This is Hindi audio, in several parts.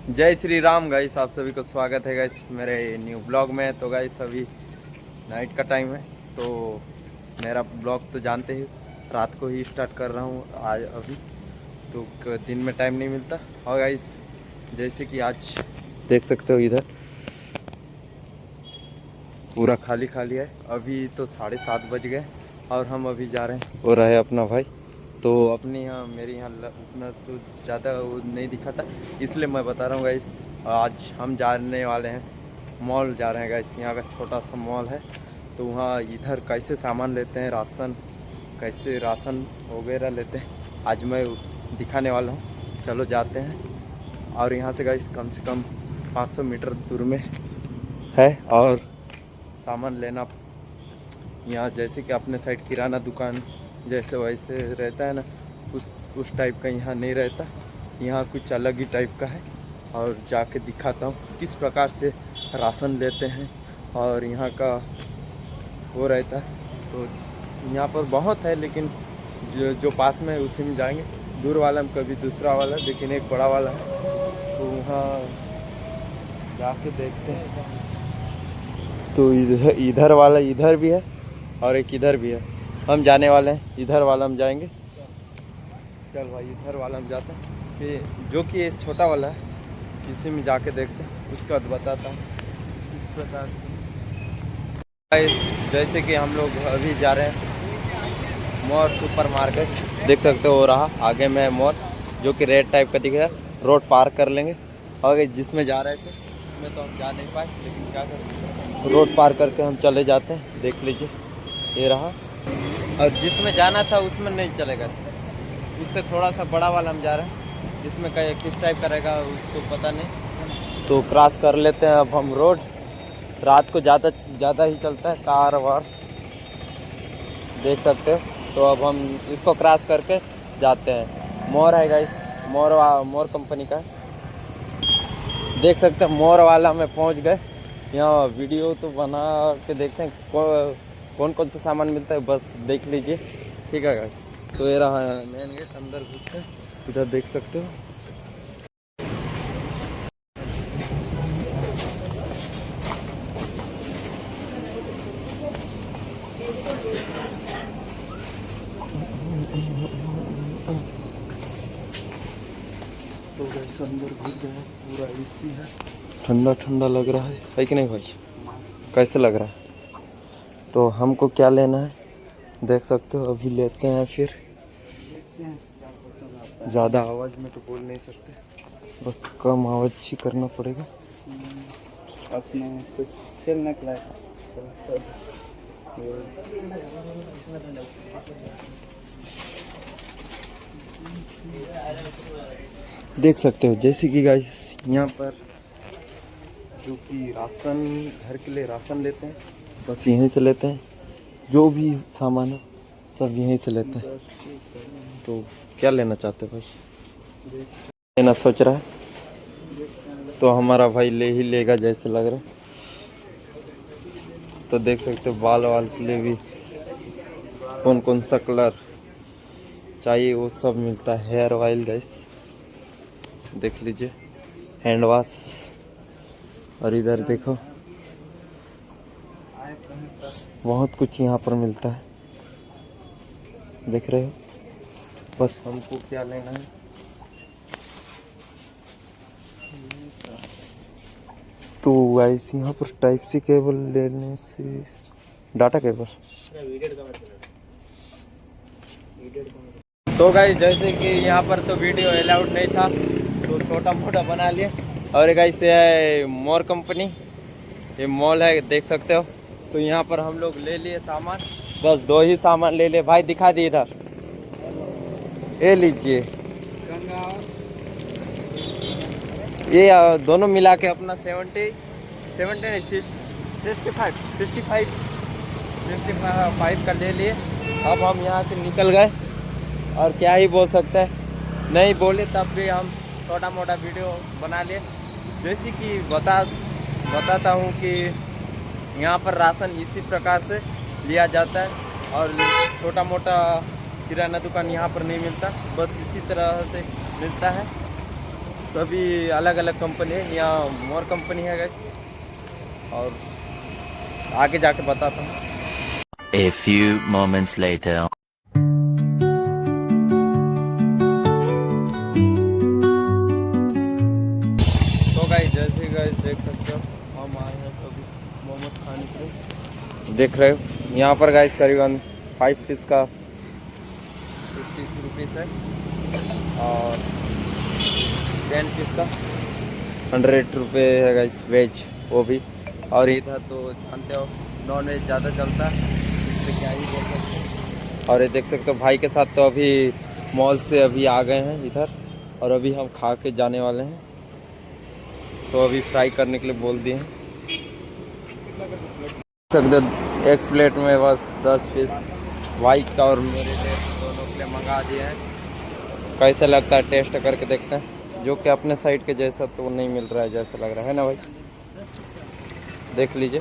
जय श्री राम गाइस, आप सभी को स्वागत है गाइस मेरे न्यू ब्लॉग में। तो गाइस अभी नाइट का टाइम है, तो मेरा ब्लॉग तो जानते ही रात को ही स्टार्ट कर रहा हूँ आज अभी, तो दिन में टाइम नहीं मिलता। और गाइस जैसे कि आज देख सकते हो इधर पूरा खाली खाली है। अभी तो 7:30 बज गए और हम अभी जा रहे हैं, हो रहा है अपना भाई। तो अपने यहाँ मेरे यहाँ उतना तो ज़्यादा वो नहीं दिखा था, इसलिए मैं बता रहा हूँ गाइस। आज हम जाने वाले हैं मॉल, जा रहे हैं गाइस। यहाँ का छोटा सा मॉल है, तो वहाँ इधर कैसे सामान लेते हैं, कैसे राशन वगैरह लेते हैं, आज मैं दिखाने वाला हूँ। चलो जाते हैं। और यहाँ से गाइस कम से कम 500 मीटर दूर में है। और सामान लेना यहाँ जैसे कि अपने साइड किराना दुकान जैसे वैसे रहता है ना, उस टाइप का यहाँ नहीं रहता। यहाँ कुछ अलग ही टाइप का है। और जाके दिखाता हूँ किस प्रकार से राशन लेते हैं और यहाँ का वो रहता है। तो यहाँ पर बहुत है, लेकिन जो पास में है उसी में जाएंगे। दूर वाला में कभी दूसरा वाला, लेकिन एक बड़ा वाला है, तो वहाँ जाके देखते हैं। तो इधर वाला इधर भी है और एक इधर भी है। हम जाने वाले हैं इधर वाला में जाएंगे। चल भाई इधर वाला में जाते हैं, फिर जो कि ये छोटा वाला है इसी में जाके देखते हैं, उसके बाद बताता हूँ इस प्रकार से। जैसे कि हम लोग अभी जा रहे हैं मॉल सुपर मार्केट, देख सकते हो रहा आगे में मॉल, जो कि रेड टाइप का दिख रहा है। रोड पार कर लेंगे और जिसमें जा रहे थे उसमें तो हम जा नहीं पाए, लेकिन क्या करें, रोड पार करके हम चले जाते हैं। देख लीजिए ये रहा। और जिसमें जाना था उसमें नहीं चलेगा, उससे थोड़ा सा बड़ा वाला हम जा रहे हैं, जिसमें किस टाइप का रहेगा उसको पता नहीं। तो क्रॉस कर लेते हैं अब हम रोड। रात को ज़्यादा ही चलता है कार वार, देख सकते हो। तो अब हम इसको क्रॉस करके जाते हैं। मोर है गाइस, मोर कंपनी का देख सकते हैं। मोर वाला में पहुंच गए। यहाँ वीडियो तो बना के देखते हैं कौन कौन सा सामान मिलता है, बस देख लीजिए, ठीक है गाइस। तो ये रहा मेन गेट, अंदर घुसते हैं। इधर देख सकते हो तो गाइस अंदर घुस गए, पूरा एसी है, ठंडा ठंडा लग रहा है कि नहीं भाई? कैसे लग रहा है? तो हमको क्या लेना है देख सकते हो, अभी लेते हैं। फिर ज़्यादा आवाज़ में तो बोल नहीं सकते, बस कम आवाज़ ही करना पड़ेगा। अपने कुछ खेलने के लायक देख सकते हो जैसे कि गाइस यहाँ पर जो कि राशन, घर के लिए राशन लेते हैं, बस यहीं से लेते हैं। जो भी सामान है सब यहीं से लेते हैं। तो क्या लेना चाहते भाई? लेना सोच रहा है तो हमारा भाई ले ही लेगा जैसे लग रहा है। तो देख सकते हो बाल वाल के लिए भी कौन कौन सा कलर चाहिए वो सब मिलता है। हेयर ऑयल गाइस देख लीजिए, हैंड वॉश। और इधर देखो बहुत कुछ यहाँ पर मिलता है, देख रहे हो। बस हमको क्या लेना है, तो वाइस यहाँ पर टाइप सी केबल लेने से, डाटा केबल। तो गाइस जैसे कि यहाँ पर तो वीडियो अलाउड नहीं था, तो छोटा मोटा बना लिए। और गाइस ये है मोर कंपनी, ये मॉल है देख सकते हो। तो यहाँ पर हम लोग ले लिए सामान, बस 2 ही सामान ले लिए भाई, दिखा दिए इधर, ये लीजिए ये दोनों मिला के अपना 65 का ले लिए। अब हम यहाँ से निकल गए और क्या ही बोल सकते हैं, नहीं बोले तब भी हम छोटा मोटा वीडियो बना लिए। जैसे कि बताता हूँ कि यहाँ पर राशन इसी प्रकार से लिया जाता है और छोटा मोटा किराना दुकान यहाँ पर नहीं मिलता, बस इसी तरह से मिलता है। सभी अलग अलग कंपनी है, यहाँ मोर कंपनी है गाइस, और आगे जाके बताता हूँ। A few moments later. तो गाइस जैसे गाइस देख सकते हो हम आए हैं तो अभी मोमोज खाने के लिए। देख रहे हो यहाँ पर गाइस करीबन 5 पीस का 50 रुपीज़ है और 10 पीस का 100 रुपये है गाइस वेज, वो भी। और इधर तो जानते हो नॉन वेज ज़्यादा चलता है, इसलिए क्या ही बोल सकते हैं। और ये देख सकते हो भाई के साथ तो अभी मॉल से अभी आ गए हैं इधर, और अभी हम खा के जाने वाले हैं। तो अभी फ्राई करने के लिए बोल दिए हैं। सकते एक प्लेट में बस 10 पीस वाइट का और मेरे लिए दोनों प्लेट मंगा दिए हैं। कैसा लगता है टेस्ट करके देखते हैं, जो कि अपने साइड के जैसा तो नहीं मिल रहा है, जैसा लग रहा है ना भाई। देख लीजिए,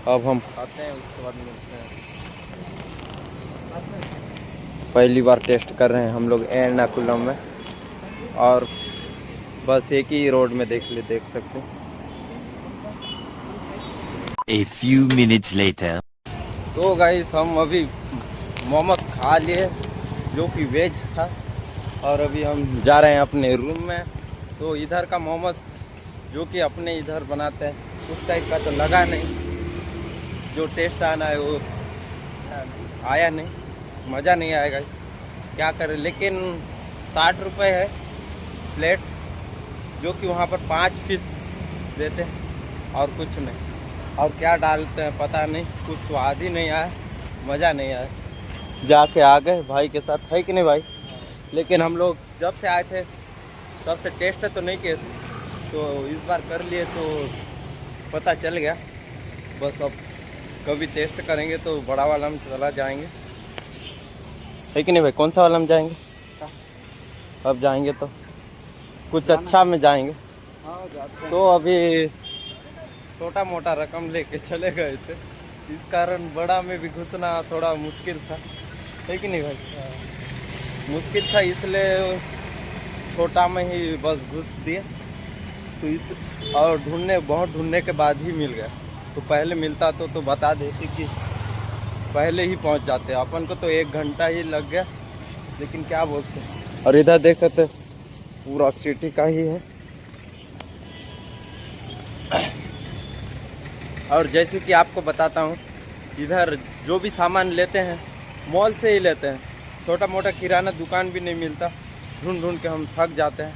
अब हम खाते हैं उसके बाद मिलते हैं। पहली बार टेस्ट कर रहे हैं हम लोग एर्नाकुलम में, और बस एक ही रोड में देख सकते हैं। A few minutes later. तो गाइस हम अभी मोमोज खा लिए जो कि वेज था, और अभी हम जा रहे हैं अपने रूम में। तो इधर का मोमोज जो कि अपने इधर बनाते हैं उस टाइप का तो लगा नहीं, जो टेस्ट आना है वो आया नहीं, मज़ा नहीं आएगा, क्या करें। लेकिन 60 रुपये है प्लेट, जो कि वहाँ पर 5 पीस देते हैं और कुछ नहीं, और क्या डालते हैं पता नहीं, कुछ स्वाद ही नहीं आया, मज़ा नहीं आया। जाके आ गए भाई के साथ, है कि नहीं भाई। लेकिन हम लोग जब से आए थे तब से टेस्ट तो नहीं किए थे, तो इस बार कर लिए तो पता चल गया। बस अब कभी टेस्ट करेंगे तो बड़ा वाला में चला जाएंगे, है कि नहीं भाई। कौन सा वाला में जाएंगे, अब जाएंगे तो कुछ अच्छा में जाएंगे। तो अभी छोटा मोटा रकम लेके चले गए थे, इस कारण बड़ा में भी घुसना थोड़ा मुश्किल था, है कि नहीं भाई। मुश्किल था, इसलिए छोटा में ही बस घुस दिए। तो इस और बहुत ढूंढने के बाद ही मिल गया। तो पहले मिलता तो बता देती कि पहले ही पहुंच जाते, अपन को तो 1 घंटा ही लग गया, लेकिन क्या बोलते हैं। और इधर देख सकते पूरा सिटी का ही है। और जैसे कि आपको बताता हूँ, इधर जो भी सामान लेते हैं मॉल से ही लेते हैं, छोटा मोटा किराना दुकान भी नहीं मिलता, ढूंढ के हम थक जाते हैं।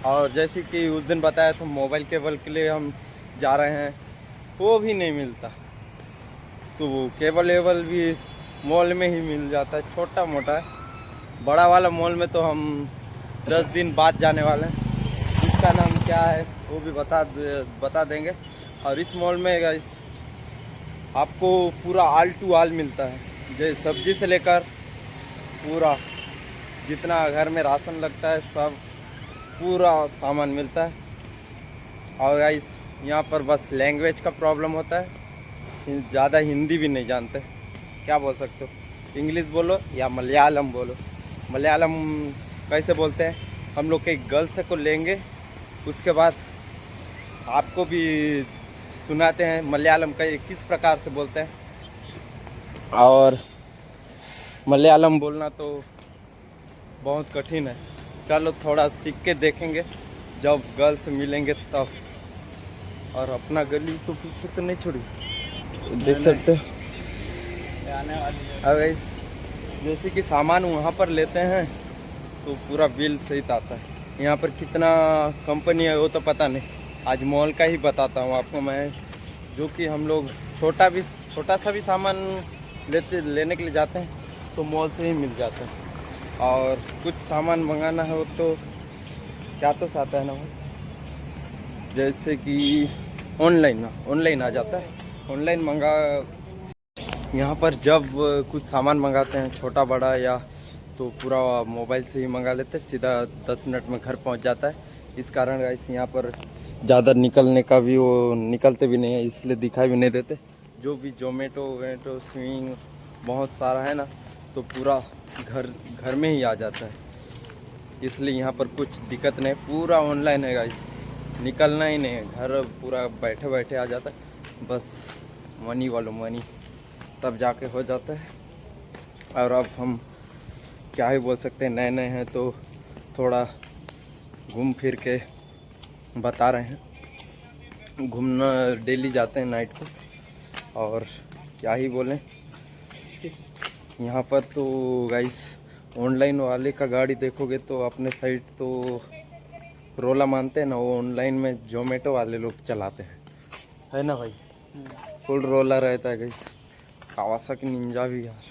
और जैसे कि उस दिन बताया था मोबाइल केबल के लिए हम जा रहे हैं, वो भी नहीं मिलता। तो वो केबल भी मॉल में ही मिल जाता है, छोटा मोटा है। बड़ा वाला मॉल में तो हम 10 दिन बाद जाने वाले हैं, इसका नाम क्या है वो भी बता देंगे। और इस मॉल में गाइस आपको पूरा आल टू आल मिलता है, जैसे सब्जी से लेकर पूरा जितना घर में राशन लगता है सब पूरा सामान मिलता है। और गाइस यहाँ पर बस लैंग्वेज का प्रॉब्लम होता है, ज़्यादा हिंदी भी नहीं जानते, क्या बोल सकते हो, इंग्लिश बोलो या मलयालम बोलो। मलयालम कैसे बोलते हैं, हम लोग के गर्ल्स को लेंगे, उसके बाद आपको भी सुनाते हैं मलयालम का किस प्रकार से बोलते हैं। और मलयालम बोलना तो बहुत कठिन है, चलो थोड़ा सीख के देखेंगे जब गर्ल्स मिलेंगे तब। और अपना गली तो पीछे तो नहीं छोड़ी, देख सकते हो। अगर जैसे कि सामान वहाँ पर लेते हैं तो पूरा बिल सहित आता है। यहाँ पर कितना कंपनी है वो तो पता नहीं, आज मॉल का ही बताता हूँ आपको मैं। जो कि हम लोग छोटा सा भी सामान लेने के लिए जाते हैं तो मॉल से ही मिल जाता है। और कुछ सामान मंगाना हो तो क्या तो आता है ना भाई, जैसे कि ऑनलाइन आ जाता है। ऑनलाइन मंगा, यहाँ पर जब कुछ सामान मंगाते हैं छोटा बड़ा या तो पूरा मोबाइल से ही मंगा लेते हैं, सीधा 10 मिनट में घर पहुँच जाता है। इस कारण गाइस यहाँ पर ज़्यादा निकलने का भी वो निकलते भी नहीं है, इसलिए दिखाई भी नहीं देते। जो भी जोमेटो वेटो स्विंग बहुत सारा है ना, तो पूरा घर में ही आ जाता है, इसलिए यहाँ पर कुछ दिक्कत नहीं, पूरा ऑनलाइन है गाइस। निकलना ही नहीं है, घर पूरा बैठे बैठे आ जाता है। बस मनी वालों मनी तब जाके हो जाता है। और अब हम क्या ही बोल सकते हैं, नए नए हैं तो थोड़ा घूम फिर के बता रहे हैं। घूमना डेली जाते हैं नाइट को, और क्या ही बोलें। यहाँ पर तो गाइस ऑनलाइन वाले का गाड़ी देखोगे तो अपने साइड तो रोला मानते हैं ना, वो ऑनलाइन में जोमेटो वाले लोग चलाते हैं, है ना भाई। फुल रोला रहता है गाइस। कावासाकी निंजा भी यार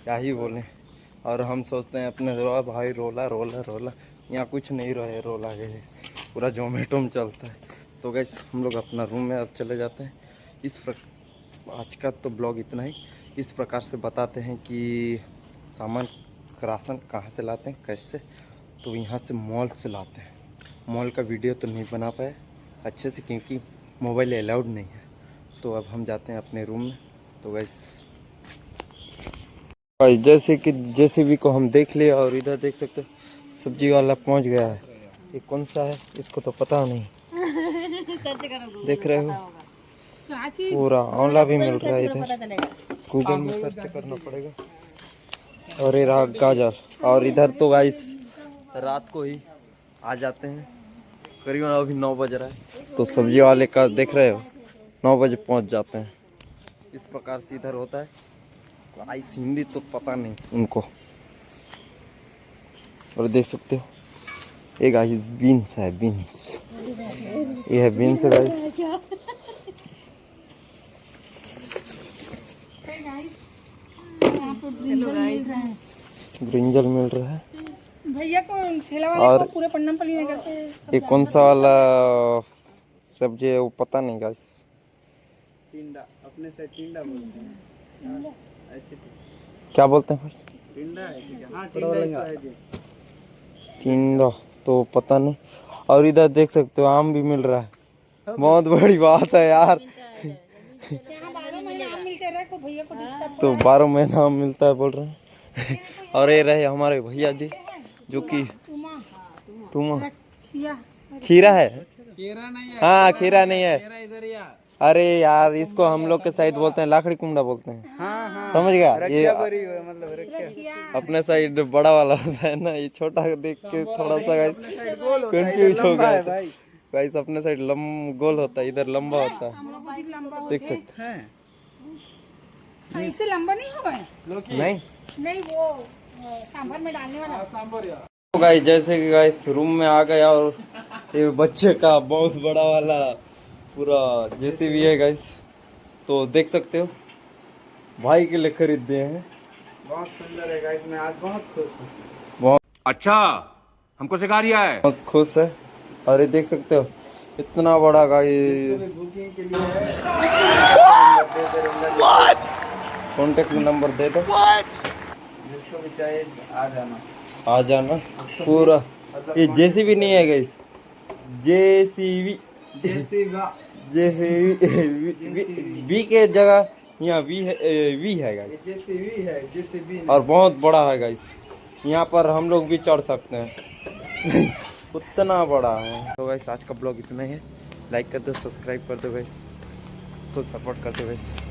क्या ही बोलें। और हम सोचते हैं अपने भाई रोला रोला रोला, यहाँ कुछ नहीं रहे रोला है, पूरा जोमेटो में चलता है। तो गाइस हम लोग अपना रूम में अब चले जाते हैं। आज का तो ब्लॉग इतना ही। इस प्रकार से बताते हैं कि सामान राशन कहाँ से लाते हैं, कैसे, तो यहाँ से मॉल से लाते हैं। मॉल का वीडियो तो नहीं बना पाए अच्छे से क्योंकि मोबाइल अलाउड नहीं है। तो अब हम जाते हैं अपने रूम में। तो गाइस जैसे कि जेसीबी को हम देख लिया, और इधर देख सकते हो सब्जी वाला पहुंच गया है। ये कौन सा है इसको तो पता नहीं, देख रहे हो पूरा आंवला भी मिल रहा है इधर, गूगल में सर्च करना पड़ेगा। और ये रहा गाजर। और इधर तो गाइस रात को ही आ जाते हैं, करीबन अभी 9 बज रहा है, तो सब्जी वाले का देख रहे हो 9 बजे पहुंच जाते हैं। इस प्रकार से इधर होता है। गाइस हिंदी तो पता नहीं उनको। और देख सकते हो ये गाइस बीन्स है, बीन्स, ये है बीन्स है गाइस। ब्रिंजल मिल रहा है भैया को ठेला वाले और को पूरे पन्नम पली में करते हैं। ये कौन सा वाला सब्जी है वो पता नहीं गाइस। टिंडा, अपने से टिंडा बोलते हैं। ऐसे क्या बोलते हैं भाई? टिंडा है, ठीक है। हाँ टिंडा है जी। टिंडा तो पता नहीं। और इधर देख सकते हो आम भी मिल रहा है, बहुत बड़ी बात है यार। यहाँ 12 महीने आम मिलते रहे को भैया को डिस्टर्ब। तो 12 महीना आम मिलता है बोल रहे हैं। और ये रहे हमारे भैया जी जो कि तुम खीरा है। केरा नहीं है। हाँ खीरा नहीं है, केरा इधर ही आ। अरे यार इसको हम लोग के साइड बोलते हैं लाखड़ी कुमड़ा बोलते हैं। हाँ हाँ समझ गया? ये मतलब रखिया। अपने साइड बड़ा वाला होता है ना, ये छोटा देख के थोड़ा सा कंफ्यूज हो गया भाई। गाइस। अपने साइड गोल होता है, इधर लंबा होता है, देख सकते हैं। हाँ, इससे लंबा नहीं होगा नहीं। नहीं वो सांभर में डालने वाला सांबर यार। तो गाइस जैसे कि गाइस रूम में आ गया, और ये बच्चे का बहुत बड़ा वाला पूरा जेसीबी है गाइस, तो देख सकते हो भाई के लिए खरीद दिए हैं। बहुत सुंदर है गाइस, मैं आज बहुत खुश हूँ। बहुत अच्छा हमको सिखा रिया है। बहुत खुश है। और ये देख सकते हो इतना बड़ा गाइस। बुकिंग के लिए कॉन्टेक्ट नंबर दे दो, जिसको भी चाहिए आ जाना। पूरा। ये जेसीबी नहीं है गाइस, जेसीबी बी के जगह यहाँ वी है गाइस, और बहुत बड़ा है गाइस। यहाँ पर हम लोग भी चढ़ सकते हैं उतना बड़ा है। तो गाइस आज का ब्लॉग इतना ही है। लाइक कर दो, सब्सक्राइब कर दो गाइस, तो सपोर्ट कर दो गाइस।